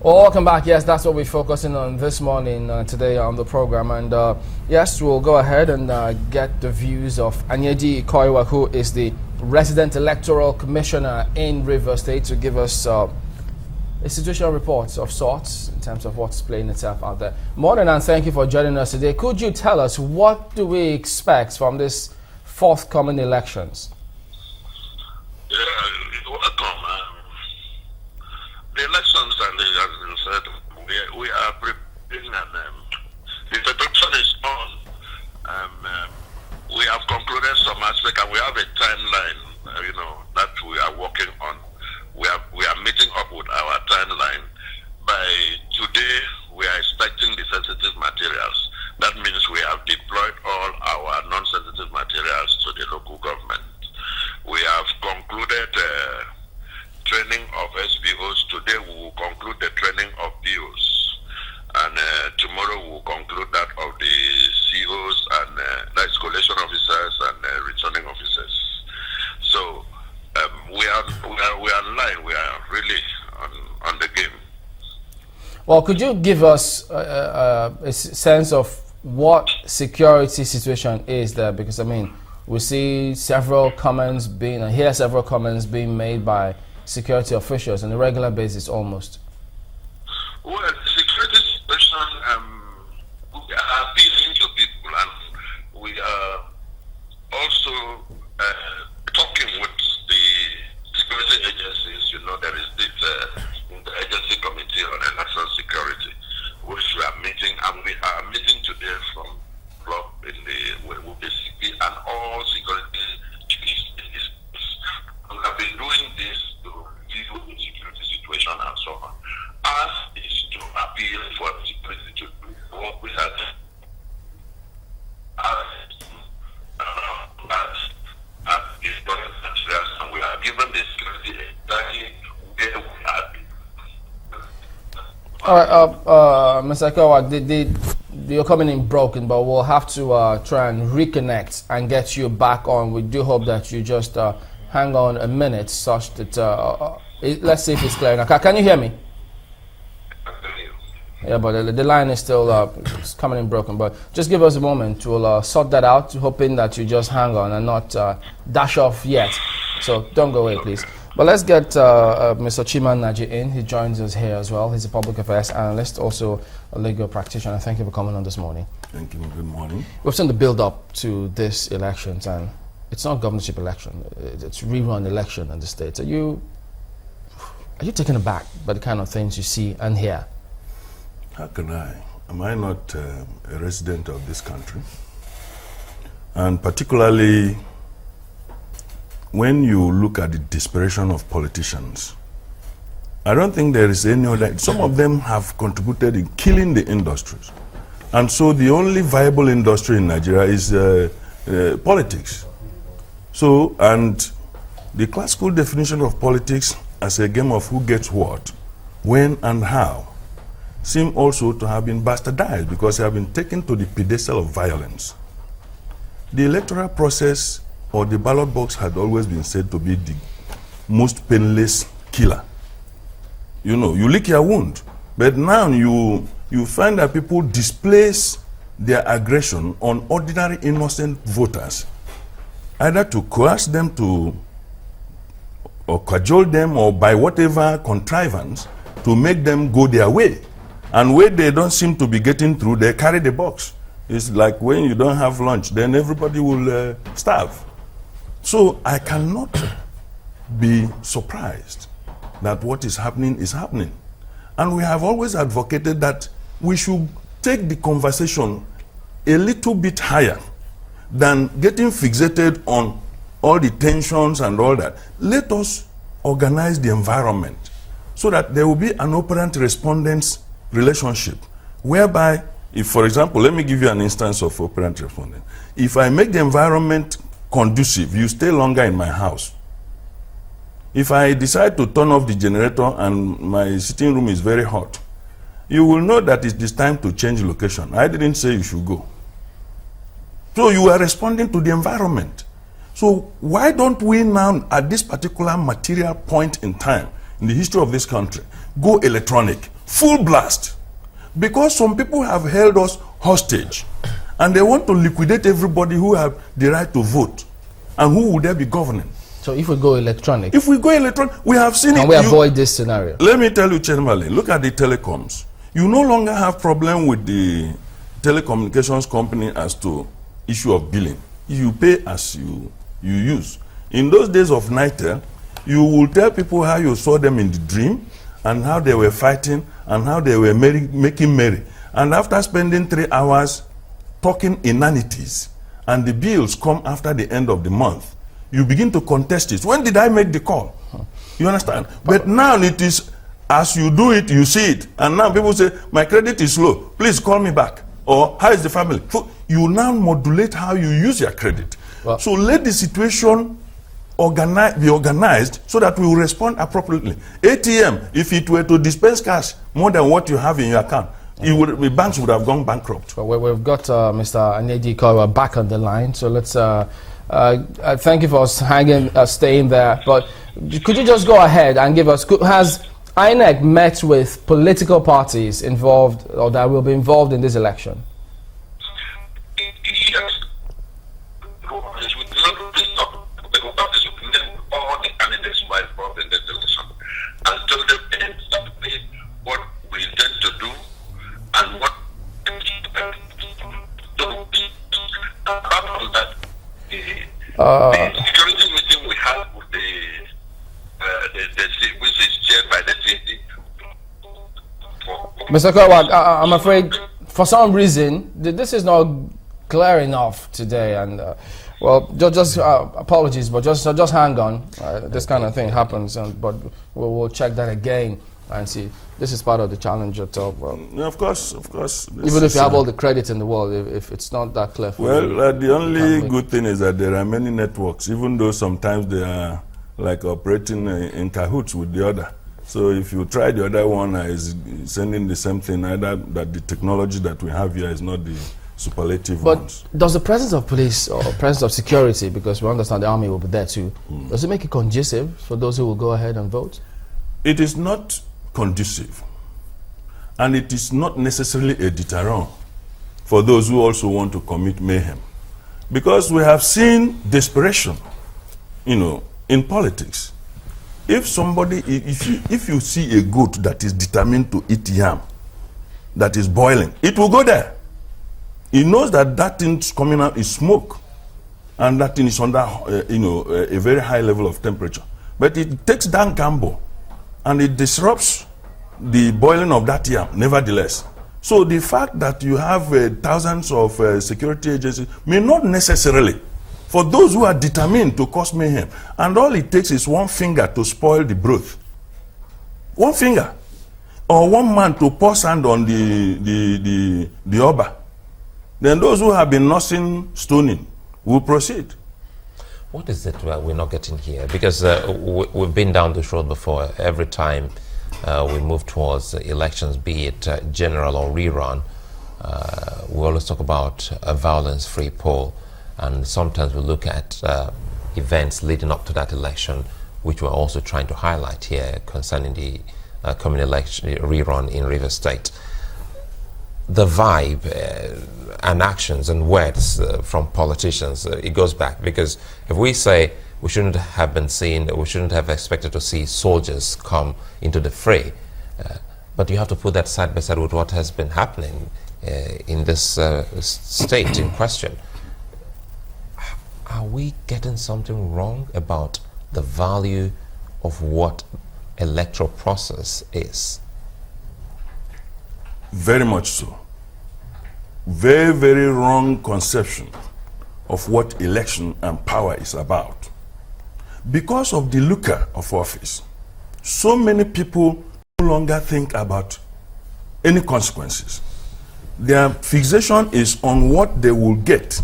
Well, welcome back. Yes, that's what we're focusing on this morning, today on the program. And yes, we'll go ahead and get the views of Anyedi Koiwa, who is the resident electoral commissioner in Rivers State, to give us a situational report of sorts in terms of what's playing itself out there. Morning, and thank you for joining us today. Could you tell us, what do we expect from this forthcoming elections? Yeah, welcome. The elections, and as you said, we are preparing, and the introduction is on. We have concluded some aspects, and we have a timeline, that we are working on. We are meeting up with our timeline. By today, we are expecting the sensitive materials. That means we have deployed all our non-sensitive materials to the local government. We have concluded training of SBOs. Today we will conclude the training of BOs. And tomorrow we will conclude that of the COs and that's collation officers and returning officers. So we are in line. We are really on the game. Well, could you give us a sense of what security situation is there? Because I mean, we see several comments hear several comments being made by security officials on a regular basis almost. Well, the security situation, we are appealing to people, and we are also talking with the security agencies. There is this interagency committee on election security, which we are meeting, and we are meeting today from club with the CP and all security chiefs in this place. We have been doing this to review the security situation and so on. Us is to appeal for the security to work with us. And we are given the security exactly where we are. All right, Mr. Koiwa, you're coming in broken, but we'll have to try and reconnect and get you back on. We do hope that you just hang on a minute, such that let's see if it's clear. Now, can you hear me? Yeah, but the line is still it's coming in broken. But just give us a moment. We'll sort that out, hoping that you just hang on and not dash off yet. So don't go away, please. But let's get Mr. Chiman Naji in. He joins us here as well. He's a public affairs analyst, also a legal practitioner. Thank you for coming on this morning. Thank you. Good morning. We've seen the build-up to this elections, and it's not governorship election. It's rerun election in the States. Are you taken aback by the kind of things you see and hear? How can I? Am I not a resident of this country? And particularly when you look at the desperation of politicians, I don't think there is any other. Some of them have contributed in killing the industries. And so the only viable industry in Nigeria is politics. So, and the classical definition of politics as a game of who gets what, when and how, seem also to have been bastardized because they have been taken to the pedestal of violence. The electoral process or the ballot box had always been said to be the most painless killer. You lick your wound. But now you find that people displace their aggression on ordinary innocent voters, either to coerce them or cajole them, or by whatever contrivance to make them go their way. And where they don't seem to be getting through, they carry the box. It's like when you don't have lunch, then everybody will starve. So I cannot be surprised that what is happening is happening. And we have always advocated that we should take the conversation a little bit higher than getting fixated on all the tensions and all that. Let us organize the environment so that there will be an operant respondent's relationship, whereby, if, for example, let me give you an instance of operant respondent. If I make the environment conducive, you stay longer in my house. If I decide to turn off the generator and my sitting room is very hot, you will know that it is time to change location. I didn't say you should go. So you are responding to the environment. So why don't we now, at this particular material point in time, in the history of this country, go electronic full blast, because some people have held us hostage and they want to liquidate everybody who have the right to vote. And who would they be governing? So if we go electronic, we have seen it. Can we avoid this scenario? Let me tell you, Chamberlain, look at the telecoms. You no longer have problem with the telecommunications company as to issue of billing. You pay as you use. In those days of Nitel, you will tell people how you saw them in the dream and how they were fighting and how they were making merry. And after spending 3 hours talking inanities, and the bills come after the end of the month, you begin to contest it. When did I make the call? You understand? But now it is, as you do it, you see it. And now people say, my credit is low. Please call me back. Or, how is the family? So you now modulate how you use your credit. Well, so let the situation be organized so that we will respond appropriately. ATM, if it were to dispense cash more than what you have in your account, the banks would have gone bankrupt. Well, we've got Mr. Anyedi Koiwa back on the line, so let's thank you for staying there. But could you just go ahead and give us, has INEC met with political parties involved or that will be involved in this election? Yes. All the candidates might involved in this election and told them exactly what we intend to do and what apart from that, the security meeting we had with which is chaired by the CD. Mr. Koiwa, I'm afraid for some reason this is not clear enough today, and well, just apologies, but just hang on. This kind of thing happens, but we'll check that again and see. This is part of the challenge at all. Well, of course. Even if you have all the credit in the world, if it's not that clear for you. Well, the only good thing is that there are many networks, even though sometimes they are like operating in cahoots with the other. So if you try the other one is sending the same thing, either that the technology that we have here is not the superlative ones. But does the presence of police or presence of security, because we understand the army will be there too, does it make it conducive for those who will go ahead and vote? It is not conducive, and it is not necessarily a deterrent for those who also want to commit mayhem, because we have seen desperation, in politics. If somebody, if you see a goat that is determined to eat yam that is boiling, it will go there. It knows that that thing coming out is smoke, and that thing is under a very high level of temperature. But it takes down gamble, and it disrupts the boiling of that yam, nevertheless. So the fact that you have thousands of security agencies may not necessarily, for those who are determined to cause mayhem, and all it takes is one finger to spoil the broth. One finger. Or one man to pour sand on the oba. Then those who have been nursing stoning will proceed. What is it we're not getting here? Because we've been down this road before. Every time we move towards elections, be it general or rerun, we always talk about a violence-free poll. And sometimes we look at events leading up to that election, which we're also trying to highlight here concerning the coming election rerun in Rivers State. The vibe and actions and words from politicians, it goes back, because if we say we shouldn't have been seen, we shouldn't have expected to see soldiers come into the fray, but you have to put that side by side with what has been happening in this state in question. Are we getting something wrong about the value of what electoral process is? Very much so. Very, very wrong conception of what election and power is about. Because of the lucre of office, so many people no longer think about any consequences. Their fixation is on what they will get.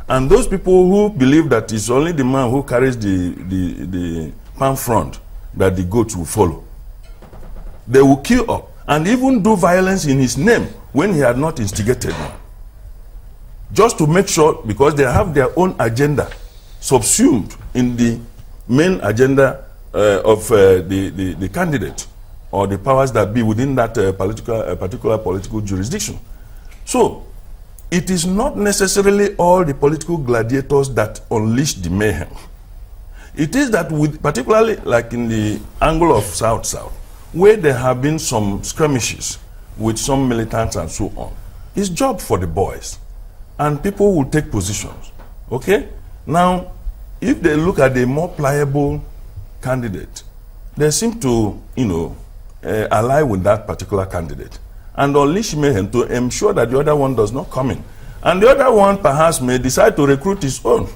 And those people who believe that it's only the man who carries the palm front that the goats will follow, they will kill up and even do violence in his name when he had not instigated one. Just to make sure, because they have their own agenda subsumed in the main agenda of the candidate or the powers that be within that particular political jurisdiction. So, it is not necessarily all the political gladiators that unleash the mayhem. It is that, particularly like in the angle of South-South, where there have been some skirmishes with some militants and so on, it's job for the boys. And people will take positions. Okay? Now, if they look at the more pliable candidate, they seem to, ally with that particular candidate and unleash mayhem to ensure that the other one does not come in. And the other one perhaps may decide to recruit his own,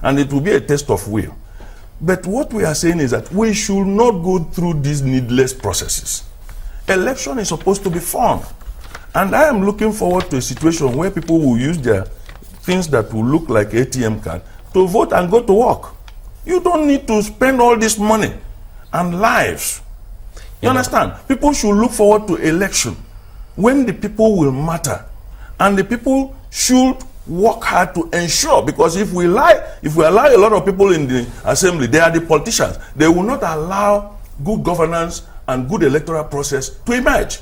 and it will be a test of will. But what we are saying is that we should not go through these needless processes. Election is supposed to be fun. And I am looking forward to a situation where people will use their things that will look like ATM card to vote and go to work. You don't need to spend all this money and lives. You understand? People should look forward to election when the people will matter. And the people should work hard to ensure, because if we allow a lot of people in the assembly, they are the politicians, they will not allow good governance and good electoral process to emerge.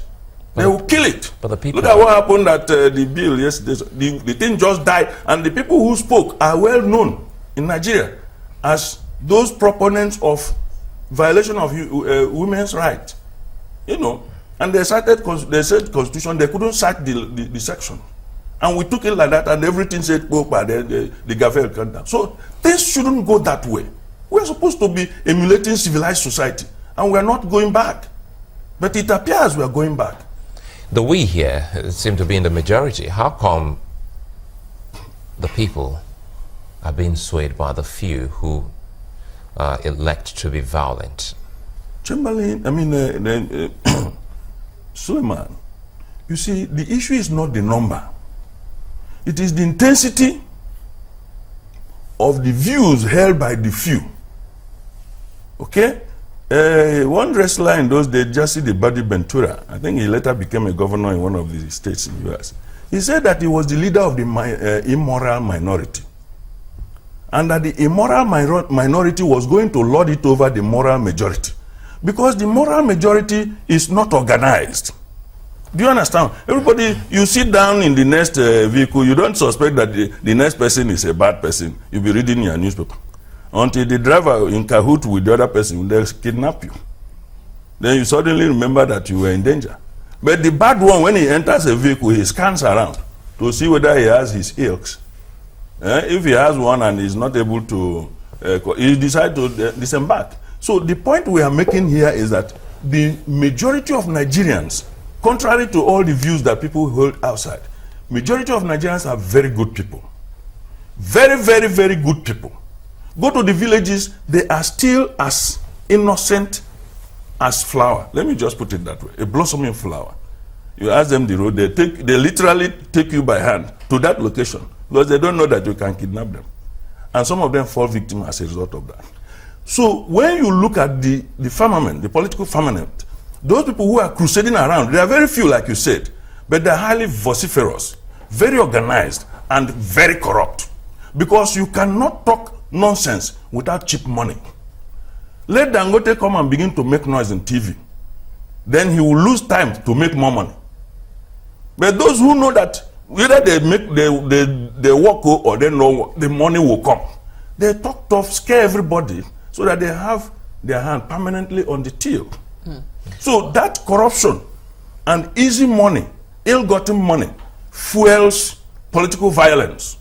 They will kill it. But the people, look at what happened at the bill yesterday. The thing just died, and the people who spoke are well known in Nigeria as those proponents of violation of women's rights. And they said constitution, they couldn't cite the section. And we took it like that, and everything said, the gavel cut down. So things shouldn't go that way. We're supposed to be emulating civilized society, and we're not going back. But it appears we're going back. The we here seem to be in the majority. How come the people are being swayed by the few who elect to be violent? Chamberlain, Suleiman, you see, the issue is not the number. It is the intensity of the views held by the few. Okay? One wrestler in those days, Jesse the Buddy Ventura, I think he later became a governor in one of the states in the U.S. He said that he was the leader of the immoral minority. And that the immoral minority was going to lord it over the moral majority. Because the moral majority is not organized. Do you understand? Everybody, you sit down in the next vehicle, you don't suspect that the next person is a bad person. You'll be reading your newspaper. Until the driver in cahoot with the other person, they'll kidnap you. Then you suddenly remember that you were in danger. But the bad one, when he enters a vehicle, he scans around to see whether he has his ilks. If he has one and is not able to, he decides to disembark. So the point we are making here is that the majority of Nigerians, contrary to all the views that people hold outside, majority of Nigerians are very good people. Very, very, very good people. Go to the villages, they are still as innocent as flower. Let me just put it that way, a blossoming flower. You ask them the road, they literally take you by hand to that location because they don't know that you can kidnap them. And some of them fall victim as a result of that. So when you look at the firmament, the political firmament, those people who are crusading around, they are very few, like you said, but they're highly vociferous, very organized, and very corrupt. Because you cannot talk nonsense without cheap money. Let Dangote come and begin to make noise in TV. Then he will lose time to make more money. But those who know that whether they work or they know the money will come, they talk tough, scare everybody so that they have their hand permanently on the till. So that corruption and easy money, ill-gotten money, fuels political violence.